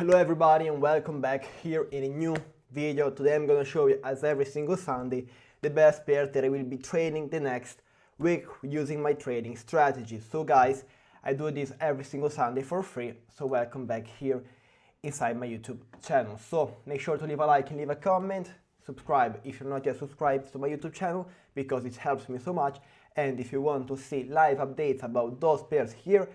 Hello everybody and welcome back here in a new video. Today I'm gonna show you, as every single Sunday, the best pair that I will be trading the next week using my trading strategy. So guys, I do this every single Sunday for free, so welcome back here inside my YouTube channel. So make sure to leave a like and leave a comment, subscribe if you're not yet subscribed to my YouTube channel because it helps me so much, and if you want to see live updates about those pairs here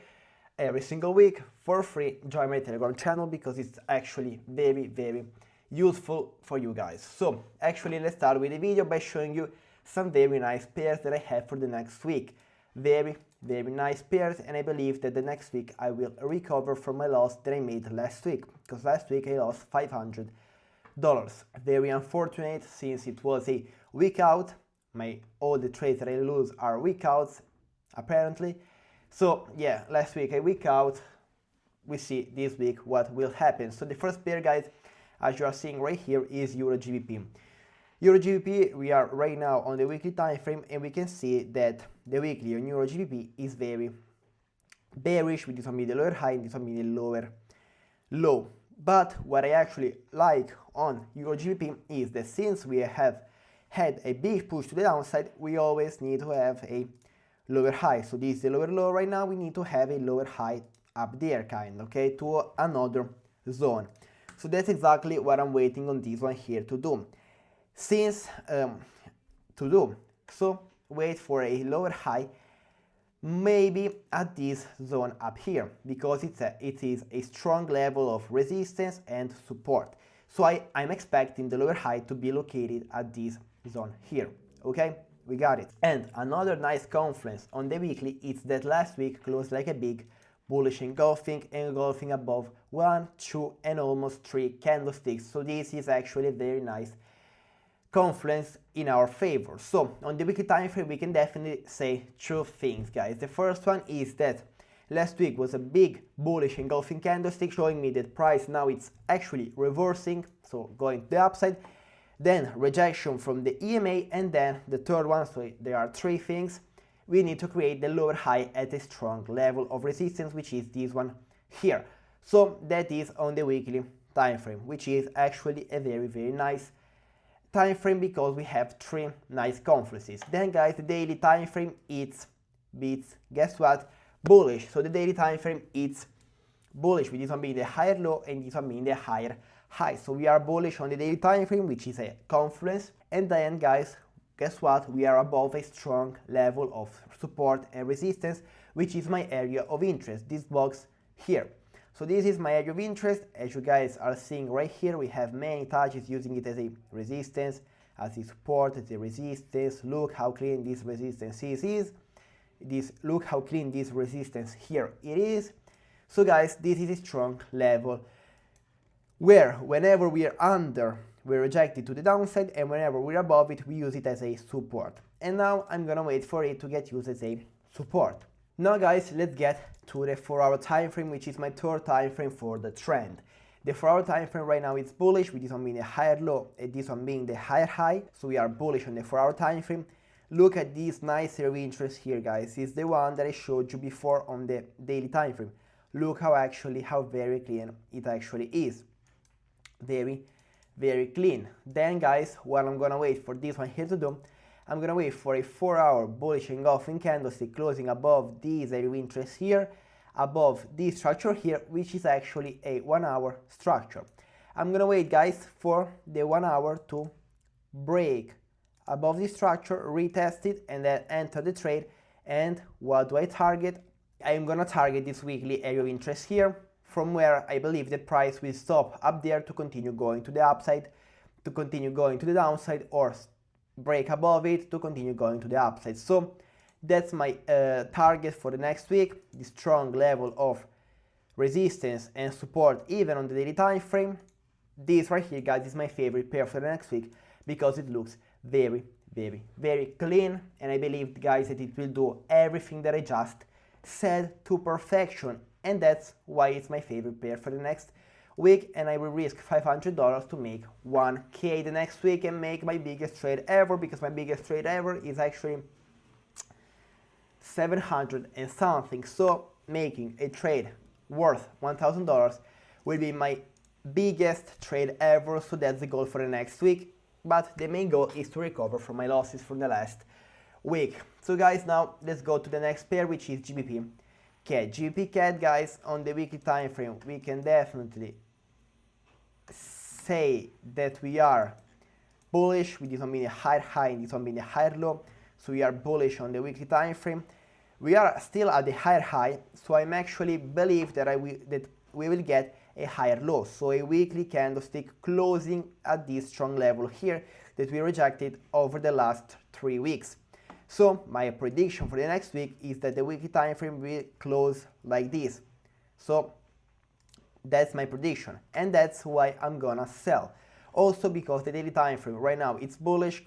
every single week for free, join my Telegram channel because it's actually very useful for you guys. So actually let's start with the video by showing you some very nice pairs that I have for the next week. Very nice pairs, and I believe that the next week I will recover from my loss that I made last week, because last week I lost $500. Very unfortunate since it was a week out. All the trades that I lose are week outs apparently. So yeah, last week a week out. We see this week what will happen. So the first pair, guys, as you are seeing right here, is Euro GBP. Euro GBP, we are right now on the weekly time frame, and we can see that the weekly on Euro GBP is very bearish, with this one being the lower high and this one being the lower low. But what I actually like on Euro GBP is that since we have had a big push to the downside, we always need to have a lower high. So this is the lower low right now. We need to have a lower high up there, okay, to another zone. So that's exactly what I'm waiting on this one here to do. So wait for a lower high, maybe at this zone up here, because it is a strong level of resistance and support. So I'm expecting the lower high to be located at this zone here, okay? We got it. And another nice confluence on the weekly is that last week closed like a big bullish engulfing above 1, 2 and almost 3 candlesticks. So this is actually a very nice confluence in our favor. So on the weekly time frame we can definitely say two things, guys. The first one is that last week was a big bullish engulfing candlestick, showing me that price now it's actually reversing, so going to the upside. Then rejection from the EMA, and then the third one, so there are three things. We need to create the lower high at a strong level of resistance, which is this one here. So that is on the weekly time frame, which is actually a very nice time frame because we have three nice confluences. Then guys, the daily time frame it's guess what, bullish. So the daily time frame it's bullish, with this one being the higher low and this one being the higher high. So we are bullish on the daily time frame, which is a confluence, and then guys, guess what, we are above a strong level of support and resistance, which is my area of interest, this box here. So this is my area of interest. As you guys are seeing right here, we have many touches using it as a resistance, as a support, as a resistance. Look how clean this resistance is. Look how clean this resistance here it is. So guys, this is a strong level where whenever we are under, we reject it to the downside, and whenever we're above it, we use it as a support. And now I'm gonna wait for it to get used as a support. Now guys, let's get to the 4-hour time frame, which is my third time frame for the trend. The 4-hour time frame right now is bullish, with this one being the higher low and this one being the higher high. So we are bullish on the 4-hour time frame. Look at this nice area of interest here, guys. It's the one that I showed you before on the daily time frame. Look how very clean it actually is. Very clean. Then guys, what I'm gonna wait for this one here to do, I'm gonna wait for a 4-hour bullish engulfing candlestick closing above this area of interest here, above this structure here, which is actually a 1-hour structure. I'm gonna wait, guys, for the 1 hour to break above this structure, retest it, and then enter the trade. And what do I target? I'm gonna target this weekly area of interest here, from where I believe the price will stop up there to continue going to the upside, to continue going to the downside, or break above it to continue going to the upside. So that's my target for the next week, the strong level of resistance and support even on the daily time frame. This right here, guys, is my favorite pair for the next week because it looks very clean, and I believe, guys, that it will do everything that I just said to perfection. And that's why it's my favorite pair for the next week, and I will risk $500 to make 1K the next week and make my biggest trade ever, because my biggest trade ever is actually 700 and something. So making a trade worth $1,000 will be my biggest trade ever, so that's the goal for the next week. But the main goal is to recover from my losses from the last week. So guys, now let's go to the next pair, which is GBP CAD. GBP CAD, guys, on the weekly time frame, we can definitely say that we are bullish, with this one being a higher high and this one being a higher low. So we are bullish on the weekly time frame. We are still at the higher high, so I'm actually believe that we will get a higher low. So a weekly candlestick closing at this strong level here that we rejected over the last 3 weeks. So my prediction for the next week is that the weekly time frame will close like this. So that's my prediction, and that's why I'm gonna sell. Also because the daily time frame right now it's bullish,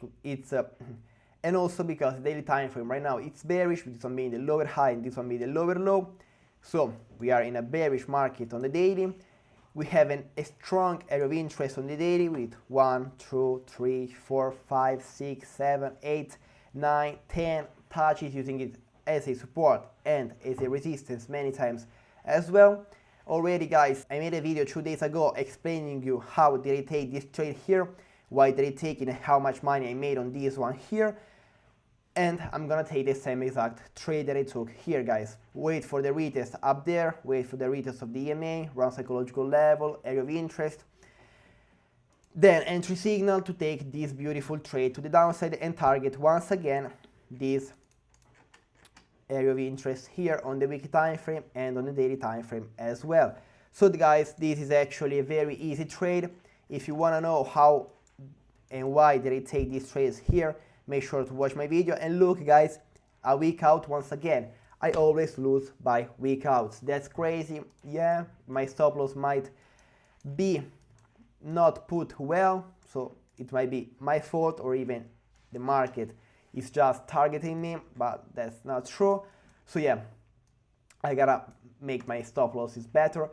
and also because the daily time frame right now it's bearish, with this one being the lower high and this one being the lower low. So we are in a bearish market on the daily. We have a strong area of interest on the daily with 1, 2, 3, 4, 5, 6, 7, 8, 9, 10 touches, using it as a support and as a resistance many times as well. Already, guys, I made a video 2 days ago explaining you how did I take this trade here, why did I take it, and how much money I made on this one here. And I'm gonna take the same exact trade that I took here, guys. Wait for the retest up there, wait for the retest of the EMA, run psychological level, area of interest, then entry signal to take this beautiful trade to the downside and target once again this area of interest here on the weekly time frame and on the daily time frame as well. So guys, this is actually a very easy trade. If you want to know how and why did I take these trades here, make sure to watch my video. And look, guys, a week out once again, I always lose by week outs. That's crazy. Yeah, my stop loss might be not put well, so it might be my fault, or even the market is just targeting me, but that's not true. So yeah, I gotta make my stop losses better.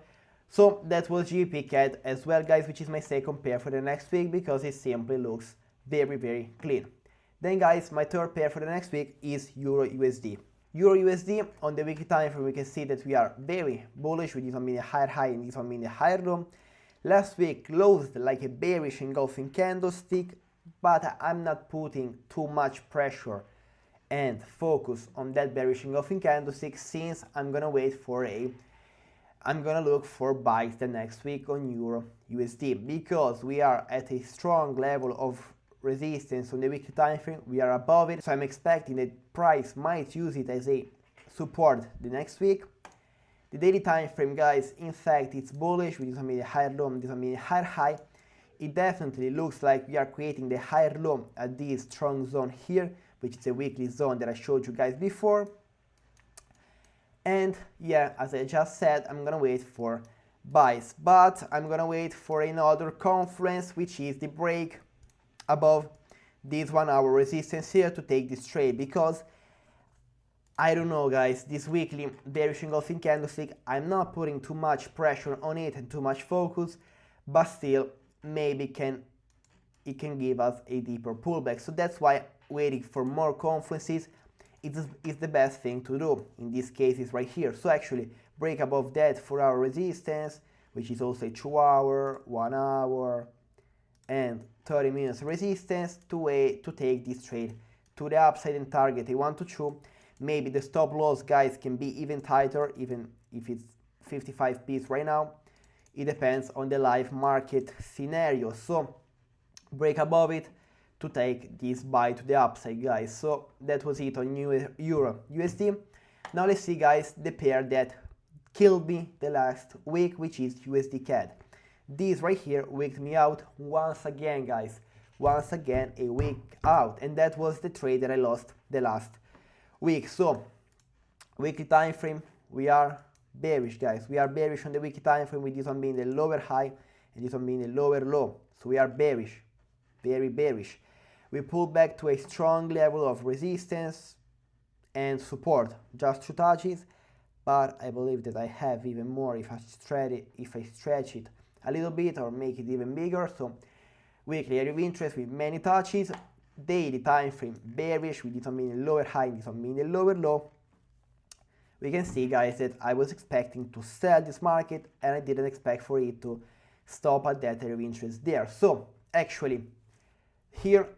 So that was GBP CAD as well, guys, which is my second pair for the next week because it simply looks very, very clean. Then, guys, my third pair for the next week is Euro USD. Euro USD, on the weekly time frame, we can see that we are very bullish, with this one being a higher high and this one being a higher low. Last week closed like a bearish engulfing candlestick, but I'm not putting too much pressure and focus on that bearish engulfing candlestick, since I'm gonna look for buys the next week on Euro USD, because we are at a strong level of resistance on the weekly time frame. We are above it, so I'm expecting that price might use it as a support the next week. The daily time frame, guys, in fact, it's bullish, with this one being a higher low and this one being a higher high. It definitely looks like we are creating the higher low at this strong zone here, which is a weekly zone that I showed you guys before. And yeah, as I just said, I'm gonna wait for buys, but I'm gonna wait for another confluence, which is the break above this 1 hour resistance here to take this trade, because I don't know, guys, this weekly bearish engulfing candlestick, I'm not putting too much pressure on it and too much focus, but still maybe it can give us a deeper pullback. So that's why waiting for more confluences is the best thing to do. In this case, is right here. So actually break above that 4 hour resistance, which is also a 2 hour, 1 hour, and 30 minutes resistance to take this trade to the upside and target a 1 to 2. Maybe the stop loss, guys, can be even tighter, even if it's 55 pips right now. It depends on the live market scenario. So break above it to take this buy to the upside, guys. So that was it on Euro USD. Now let's see, guys, the pair that killed me the last week, which is USD CAD. This right here wigged me out once again, guys. Once again, a week out. And that was the trade that I lost the last week. So weekly time frame, we are bearish, guys. We are bearish on the weekly time frame, with this one being the lower high and this one being the lower low. So we are bearish, very bearish. We pull back to a strong level of resistance and support, just 2 touches, but I believe that I have even more if I stretch it a little bit or make it even bigger. So weekly area of interest with many touches. Daily time frame bearish, with this one being the lower high and this one being the lower low. We can see, guys, that I was expecting to sell this market and I didn't expect for it to stop at that area of interest there. So actually here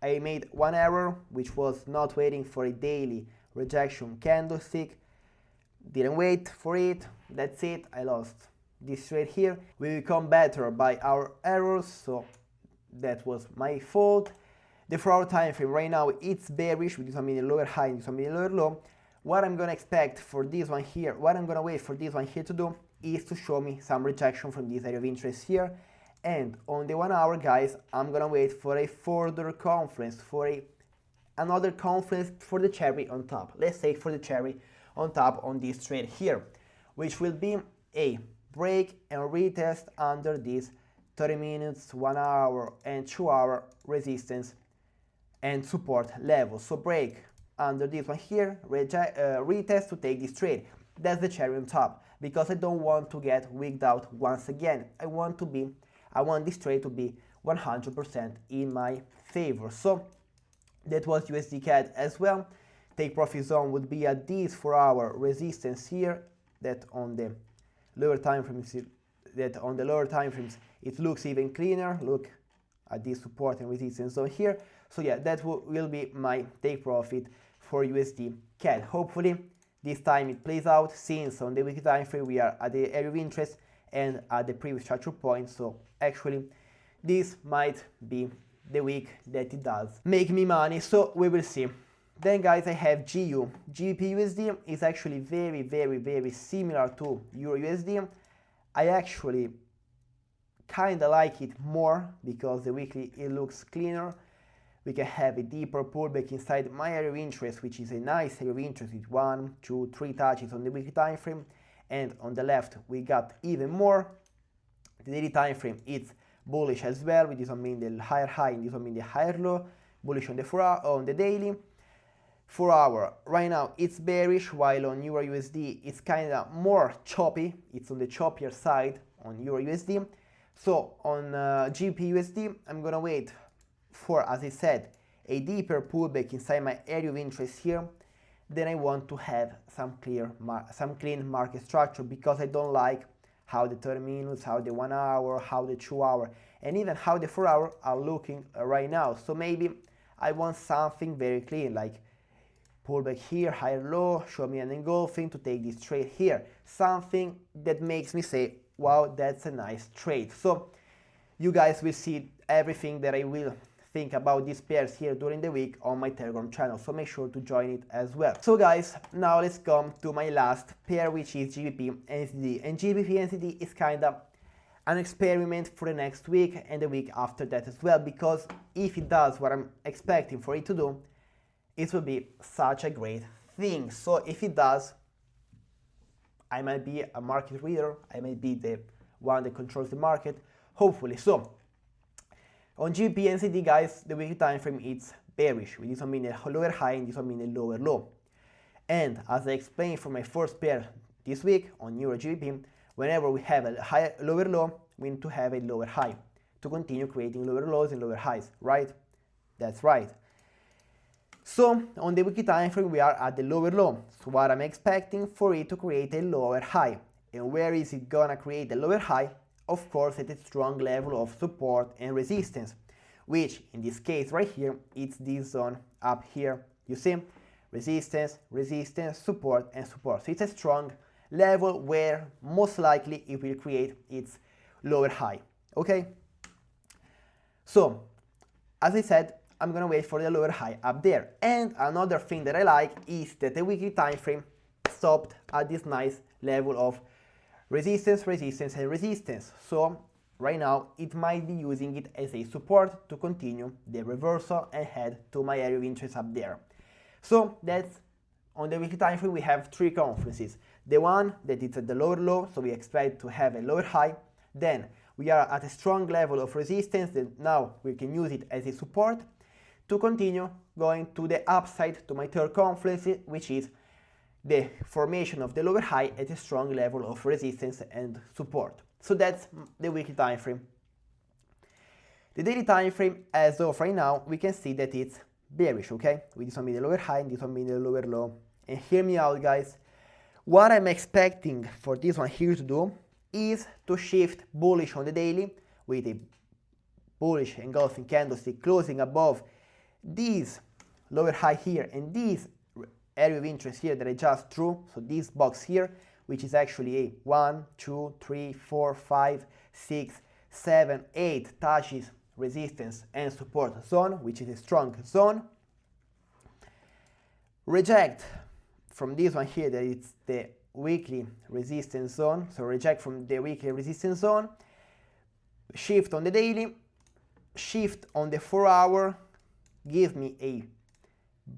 I made one error, which was not waiting for a daily rejection candlestick. Didn't wait for it. That's it. I lost this trade here. We become better by our errors, so that was my fault. The 4-hour time frame right now, it's bearish with this 1 minute lower high and this 1 minute lower low. What I'm gonna expect for this one here, what I'm gonna wait for this one here to do is to show me some rejection from this area of interest here. And on the 1 hour, guys, I'm gonna wait for a further confluence, for another confluence for the cherry on top. Let's say for the cherry on top on this trade here, which will be a break and retest under this 30 minutes, 1 hour and 2 hour resistance and support level. So break under this one here, retest to take this trade. That's the cherry on top, because I don't want to get wigged out once again. I want this trade to be 100% in my favor. So that was USD CAD as well. Take profit zone would be at this 4 hour resistance here, that on the lower time frames it looks even cleaner. Look at this support and resistance zone here. So yeah, that will be my take profit for USD CAD. Hopefully this time it plays out, since on the weekly time frame we are at the area of interest and at the previous structure point. So actually this might be the week that it does make me money, so we will see. Then guys, I have GU. GBP USD is actually very similar to Euro USD. I actually kinda like it more because the weekly it looks cleaner. We can have a deeper pullback inside my area of interest, which is a nice area of interest with 1, 2, 3 touches on the weekly time frame, and on the left we got even more. The daily time frame it's bullish as well, with this one being the higher high and this one being the higher low. Bullish on the 4 hour, on the daily. 4 hour right now it's bearish, while on Euro USD it's kind of more choppy. It's on the choppier side on Euro USD. So on GBP USD I'm gonna wait for, as I said, a deeper pullback inside my area of interest here. Then I want to have some clean market structure, because I don't like how the 30 minutes, how the 1 hour, how the 2 hour, and even how the 4 hour are looking right now. So maybe I want something very clean, like pullback here, higher low, show me an engulfing to take this trade here. Something that makes me say, wow, that's a nice trade. So you guys will see everything that I will think about these pairs here during the week on my Telegram channel, so make sure to join it as well. So guys, now let's come to my last pair, which is GBP NZD. And GBP NZD is kind of an experiment for the next week and the week after that as well, because if it does what I'm expecting for it to do, it will be such a great thing. So if it does, I might be a market reader, I might be the one that controls the market, hopefully. So on GBP NZD, guys, the weekly time frame it's bearish, with this one being a lower high and this one being a lower low. And as I explained for my first pair this week on Euro GBP, whenever we have a lower low, we need to have a lower high to continue creating lower lows and lower highs, right? That's right. So on the weekly time frame we are at the lower low. So what I'm expecting for it to create a lower high. And where is it gonna create a lower high? Of course, at a strong level of support and resistance, which in this case right here, it's this zone up here. You see, resistance, resistance, support, and support. So it's a strong level where most likely it will create its lower high. Okay. So, as I said, I'm gonna wait for the lower high up there. And another thing that I like is that the weekly time frame stopped at this nice level of resistance, resistance, and resistance. So right now it might be using it as a support to continue the reversal and head to my area of interest up there. So that's on the weekly time frame. We have 3 confluences. The one that is at the lower low, so we expect to have a lower high. Then we are at a strong level of resistance that now we can use it as a support to continue going to the upside to my third confluence, which is the formation of the lower high at a strong level of resistance and support. So that's the weekly time frame. The daily time frame, as of right now, we can see that it's bearish, okay? With this one being the lower high and this one being the lower low. And hear me out, guys. What I'm expecting for this one here to do is to shift bullish on the daily with a bullish engulfing candlestick closing above this lower high here and this area of interest here that I just drew, so this box here, which is actually a 1, 2, 3, 4, 5, 6, 7, 8 touches resistance and support zone, which is a strong zone. Reject from this one here, that it's the weekly resistance zone, so reject from the weekly resistance zone, shift on the daily, shift on the 4 hour, give me a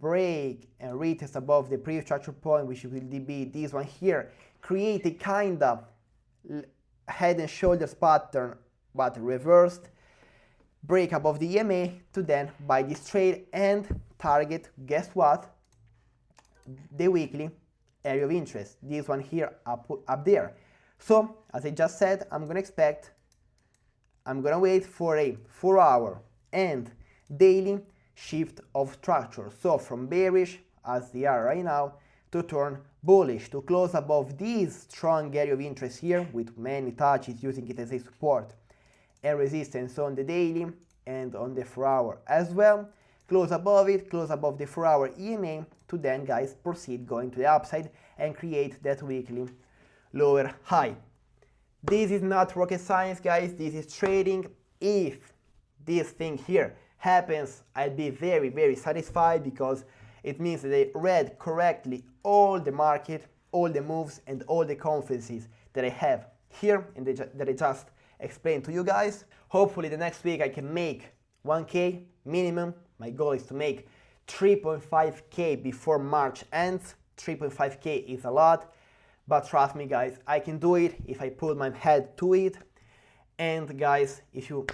break and retest above the previous structure point, which will be this one here, create a kind of head and shoulders pattern but reversed, break above the EMA to then buy this trade and target, guess what, the weekly area of interest, this one here up there. So as I just said, I'm gonna wait for a 4 hour and daily shift of structure, so from bearish as they are right now to turn bullish, to close above this strong area of interest here with many touches using it as a support and resistance on the daily and on the 4 hour as well, close above it, close above the 4 hour EMA to then, guys, proceed going to the upside and create that weekly lower high. This is not rocket science, guys, this is trading. If this thing here happens, I'll be very, very satisfied, because it means that I read correctly all the market, all the moves and all the conferences that I have here and that I just explained to you guys. Hopefully the next week I can make 1k minimum. My goal is to make 3.5k before March ends. 3.5k is a lot, but trust me, guys, I can do it if I put my head to it. And guys, if you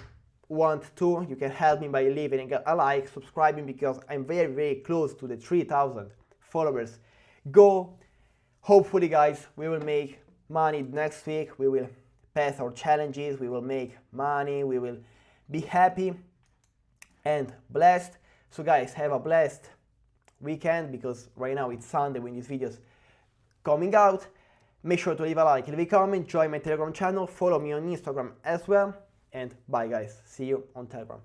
want to, you can help me by leaving a like, subscribing, because I'm very, very close to the 3,000 followers goal. Hopefully, guys, we will make money next week. We will pass our challenges, we will make money, we will be happy and blessed. So guys, have a blessed weekend, because right now it's Sunday when this video is coming out. Make sure to leave a like, leave a comment, join my Telegram channel, follow me on Instagram as well, and bye guys, see you on Telegram.